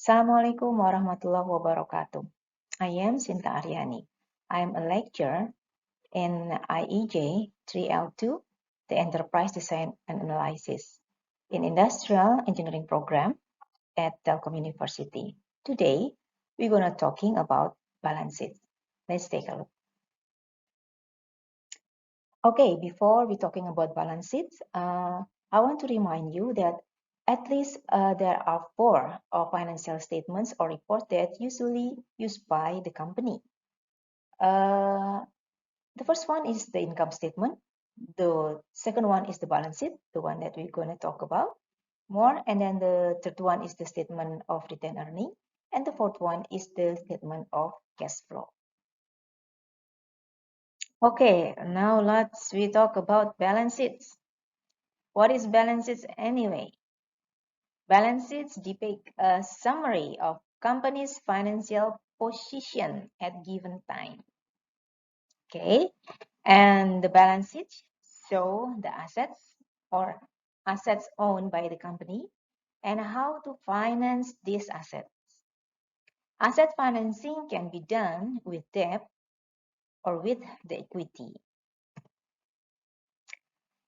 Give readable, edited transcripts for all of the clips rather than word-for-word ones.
Assalamualaikum warahmatullahi wabarakatuh. I am Sinta Aryani. I am a lecturer in IEJ 3L2, the Enterprise Design and Analysis, in Industrial Engineering Program at Telkom University. Today, we're going to talking about balance sheet. Let's take a look. Okay, before we talking about balance sheets, I want to remind you that at least there are four financial statements or reports that usually used by the company. The first one is the income statement. The second one is the balance sheet, the one that we're going to talk about more. And then the third one is the statement of retained earning. And the fourth one is the statement of cash flow. Okay, now we talk about balance sheets. What is balance sheets anyway? Balance sheets depict a summary of company's financial position at given time. Okay, and the balance sheets show the assets or assets owned by the company and how to finance these assets. Asset financing can be done with debt or with the equity.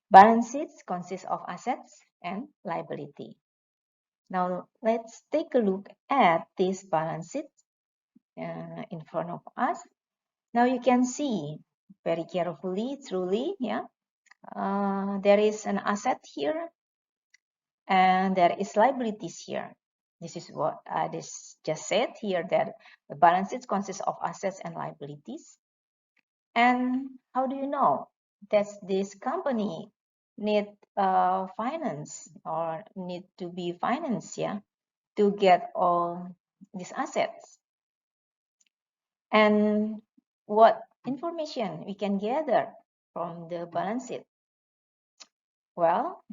Balance sheets consist of assets and liability. Now let's take a look at this balance sheet in front of us. Now you can see very carefully, truly, yeah. There is an asset here and there is liabilities here. This is what I just said here, that the balance sheet consists of assets and liabilities. And how do you know that this company need finance or need to be financed, yeah, to get all these assets? And what information we can gather from the balance sheet? Well,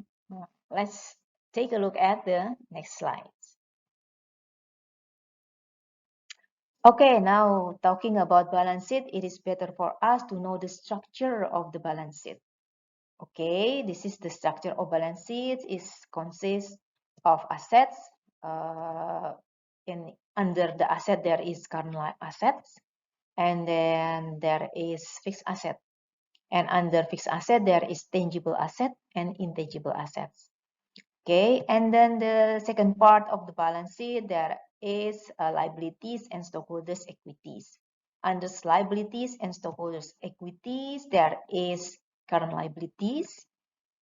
let's take a look at the next slides. Okay, now talking about balance sheet, it is better for us to know the structure of the balance sheet. Okay, this is the structure of balance sheet. It consists of assets. Under the asset there is current assets, and then there is fixed asset. And under fixed asset there is tangible asset and intangible assets. Okay, and then the second part of the balance sheet, there is liabilities and stockholders' equities. Under liabilities and stockholders' equities, there is current liabilities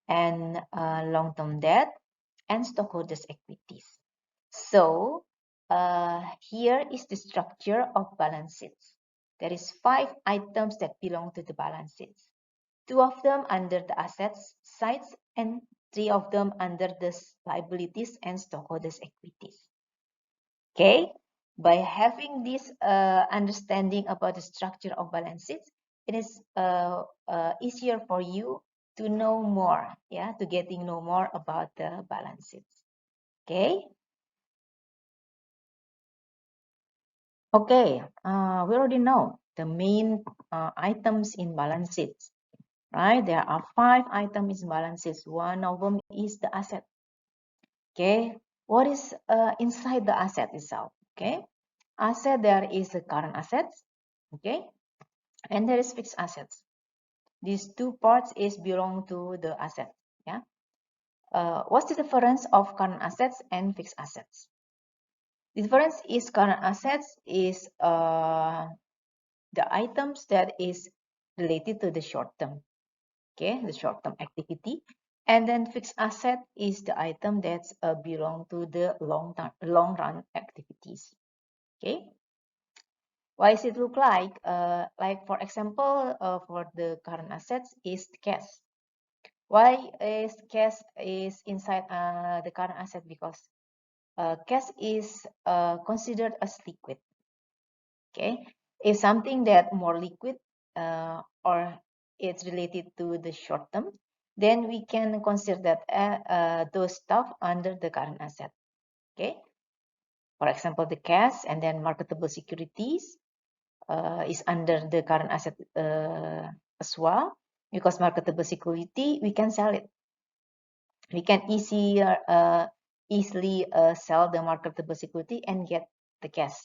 and long-term debt and stockholders' equities. So here is the structure of balance sheets. There is 5 items that belong to the balance sheets. 2 of them under the assets sides and 3 of them under the liabilities and stockholders' equities. Okay, by having this understanding about the structure of balance sheets, it is easier for you to know more, yeah, to getting know more about the balance sheets. Okay. Okay, we already know the main items in balance sheets, right? There are 5 items in balance sheets. One of them is the asset. Okay, what is inside the asset itself? Okay, asset, there is the current assets. Okay, and there is fixed assets. These 2 parts is belong to the asset. Yeah. What's the difference of current assets and fixed assets? The difference is current assets is the items that is related to the short term. Okay, the short term activity. And then fixed asset is the item that's belong to the long run activities. Okay, why does it look like for example, for the current assets is cash. Why is cash is inside the current asset? Because cash is considered as liquid. Okay, if something that more liquid or it's related to the short term, then we can consider that those stuff under the current asset. Okay, for example, the cash and then marketable securities is under the current asset as well, because marketable security we can sell it. We can easily sell the marketable security and get the cash,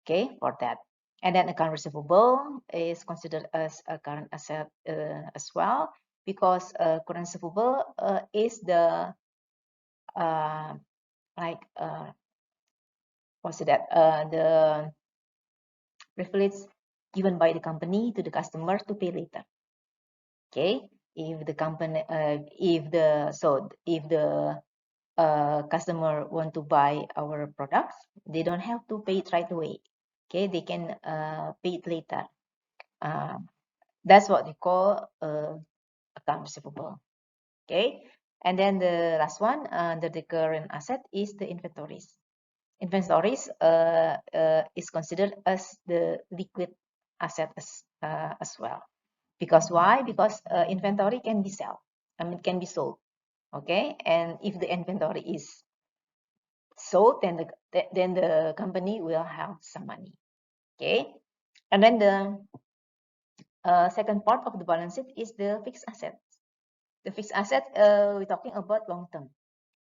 okay, for that. And then account receivable is considered as a current asset as well, because current receivable is the like what's that? The privilege given by the company to the customer to pay later. Okay, if the company, if the customer want to buy our products, they don't have to pay it right away. Okay, they can pay it later. That's what we call account receivable. Okay, and then the last one under the current asset is the inventories. Inventories is considered as the liquid asset as well. Because why? Because inventory can be can be sold. Okay, and if the inventory is sold, then the company will have some money. Okay, and then the second part of the balance sheet is the fixed assets. The fixed asset, we're talking about long term.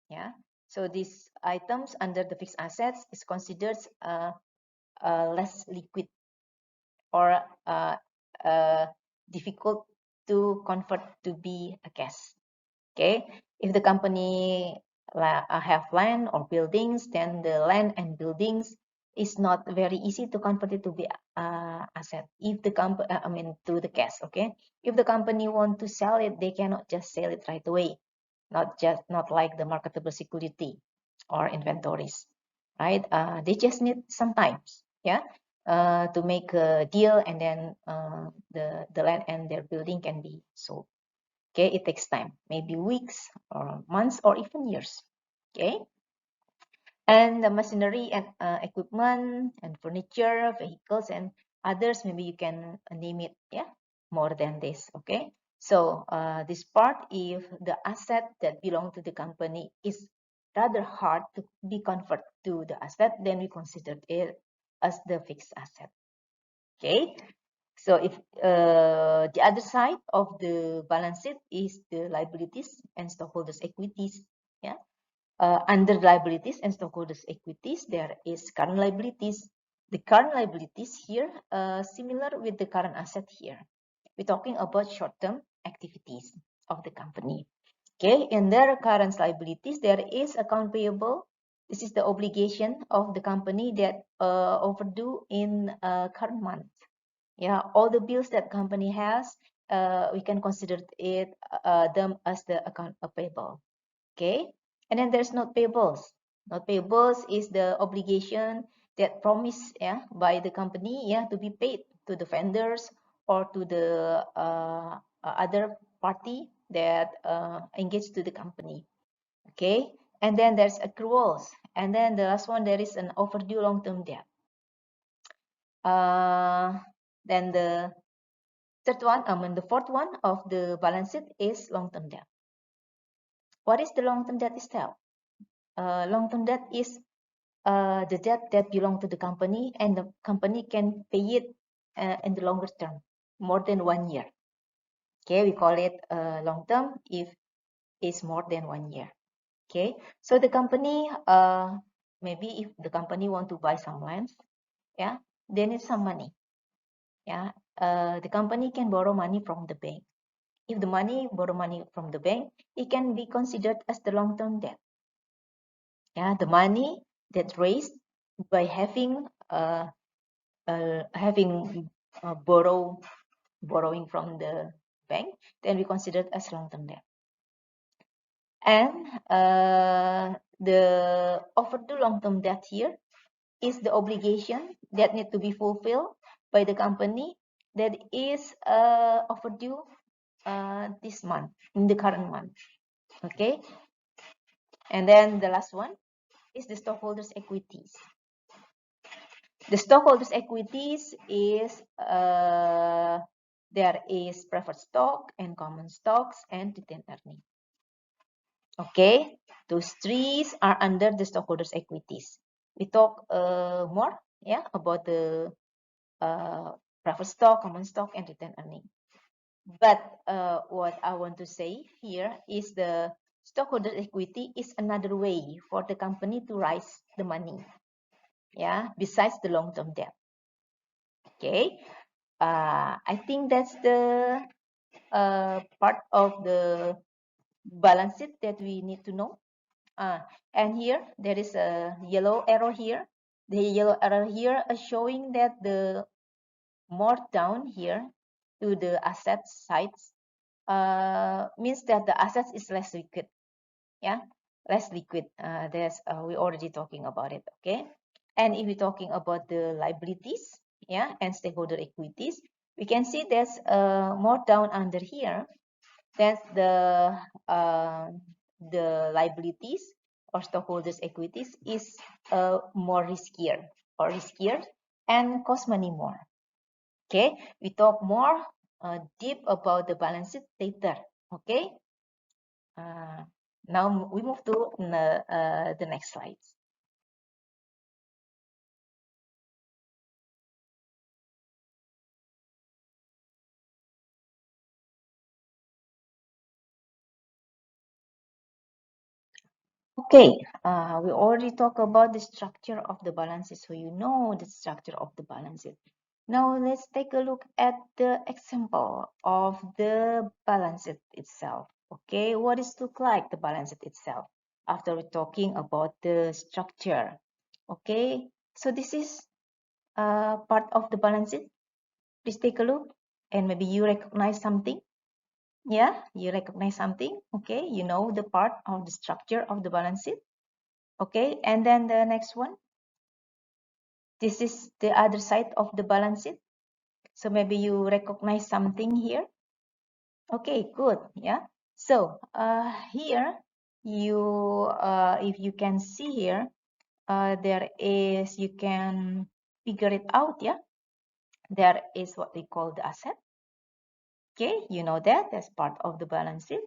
Yeah. So these items under the fixed assets is considered less liquid or difficult to convert to be a cash. Okay. If the company have land or buildings, then the land and buildings is not very easy to convert it to be asset. If the company, to the cash. Okay. If the company want to sell it, they cannot just sell it right away. Not like the marketable security or inventories, right? They just need some times, yeah, to make a deal, and then the land and their building can be sold. Okay, it takes time, maybe weeks or months or even years. Okay, and the machinery and equipment and furniture, vehicles, and others, maybe you can name it, yeah, more than this. Okay, so this part, if the asset that belong to the company is rather hard to be converted to the asset, then we consider it as the fixed asset. Okay, so if the other side of the balance sheet is the liabilities and stockholders equities, yeah. Under liabilities and stockholders equities, there is current liabilities. The current liabilities here, similar with the current asset here. We're talking about short-term activities of the company. Okay, in their current liabilities, there is account payable. This is the obligation of the company that overdue in current month. Yeah, all the bills that company has, we can consider it them as the account payable. Okay, and then there's note payables. Note payables is the obligation that promised, yeah, by the company, yeah, to be paid to the vendors or to the other party that engaged to the company. Okay, and then there's accruals, and then the last one, there is an overdue long-term debt. Then the third one, the fourth one of the balance sheet is long-term debt. What is the long-term debt itself? Long-term debt is the debt that belong to the company, and the company can pay it in the longer term, more than 1 year. Okay, we call it long-term if it's more than 1 year. Okay, so the company, maybe if the company want to buy some lands, yeah, they need some money. Yeah, the company can borrow money from the bank. If the borrow money from the bank, it can be considered as the long-term debt. Yeah, the money that's raised by having borrowing from the bank, then we consider it as long-term debt. And the overdue long-term debt here is the obligation that need to be fulfilled by the company that is overdue this month, in the current month. Okay, and then the last one is the stockholders equities. The stockholders equities is there is preferred stock and common stocks and retained earning. Okay, those three are under the stockholders equities. We talk more, yeah, about the preferred stock, common stock, and retained earning. But what I want to say here is the stockholder equity is another way for the company to raise the money, yeah, besides the long-term debt. Okay, I think that's the part of the balance sheet that we need to know. And here there is a yellow arrow here. The yellow arrow here is showing that the more down here to the asset sides means that the assets is less liquid. Yeah, less liquid. There's we already talking about it. Okay, and if we're talking about the liabilities, yeah, and stakeholder equities, we can see there's more down under here. That's uh, the liabilities or stockholders equities is more riskier and cost money more. Okay, we talk more deep about the balance sheet later. Okay, uh, now we move to the next slides. Okay, we already talked about the structure of the balance sheet, so you know the structure of the balance sheet. Now let's take a look at the example of the balance sheet itself. Okay, what is look like the balance sheet itself after we're talking about the structure. Okay, so this is part of the balance sheet. Please take a look and maybe you recognize something. Yeah, you recognize something. Okay, you know the part of the structure of the balance sheet. Okay, and then the next one. This is the other side of the balance sheet. So maybe you recognize something here. Okay, good. Yeah. So here if you can see here, there is, you can figure it out. Yeah. There is what we call the asset. Okay, you know that's part of the balance sheet.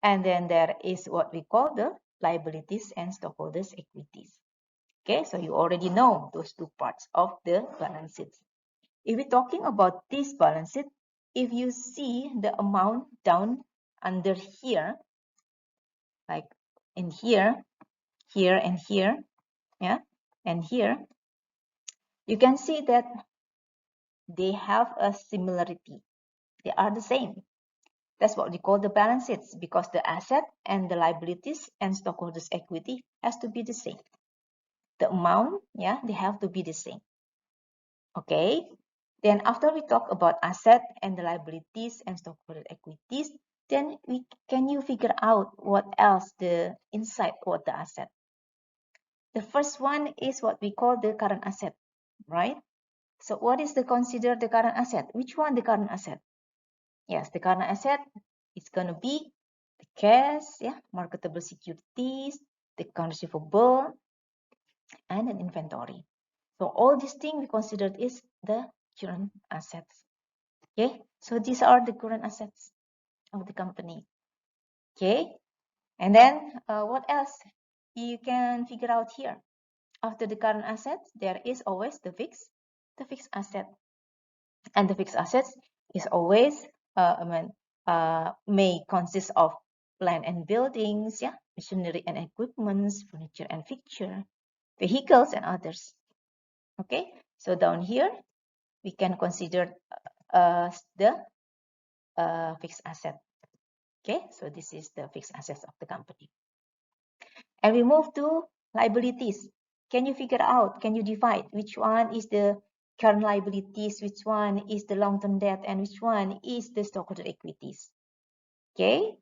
And then there is what we call the liabilities and stockholders equities. Okay, so you already know those two parts of the balance sheet. If we're talking about this balance sheet, if you see the amount down under here, like in here, here and here, yeah, and here, you can see that they have a similarity. They are the same. That's what we call the balance sheets, because the asset and the liabilities and stockholders equity has to be the same. The amount, yeah, they have to be the same. Okay, then after we talk about asset and the liabilities and stockholder equities, then can you figure out what else the inside what the asset? The first one is what we call the current asset, right? So what is the consider the current asset? Which one the current asset? Yes, the current asset is going to be the cash, yeah, marketable securities, the account receivable, and an inventory. So all these things we considered is the current assets. Okay, so these are the current assets of the company. Okay, and then what else you can figure out here? After the current assets, there is always the fixed asset, and the fixed assets is always may consist of land and buildings, yeah, machinery and equipments, furniture and fixture, vehicles and others. Okay, so down here we can consider the fixed asset. Okay, so this is the fixed assets of the company. And we move to liabilities. Can you figure out, can you divide which one is the current liabilities, which one is the long-term debt, and which one is the stockholder equities? Okay,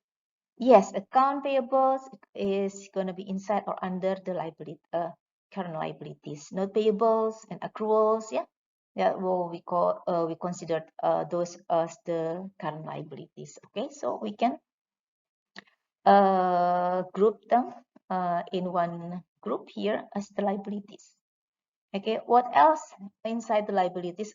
yes, account payables is going to be inside or under the liability, current liabilities. Note payables and accruals, yeah, that what we call we considered those as the current liabilities. Okay, so we can group them in one group here as the liabilities. Okay, what else inside the liabilities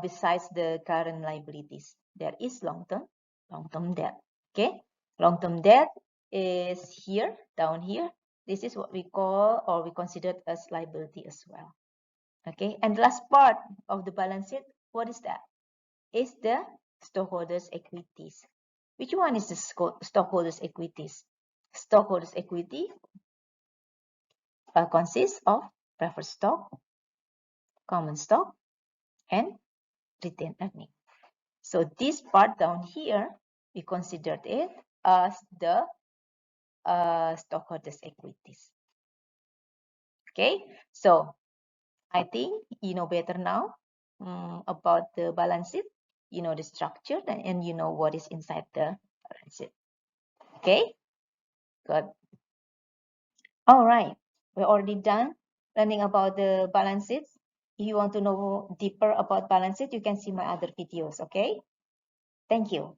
besides the current liabilities? There is long-term debt. Okay, long-term debt is here, down here. This is what we call or we considered as liability as well. Okay, and the last part of the balance sheet, what is that? Is the stockholders equities. Which one is the stockholders equities? Stockholders' equity consists of preferred stock, common stock, and retained earning. So this part down here, we considered it as the stockholders' equities. Okay, so I think you know better now about the balance sheet. You know the structure and you know what is inside the balance sheet. Okay, good. All right, we're already done learning about the balance sheets. If you want to know deeper about balance sheet, you can see my other videos. Okay, thank you.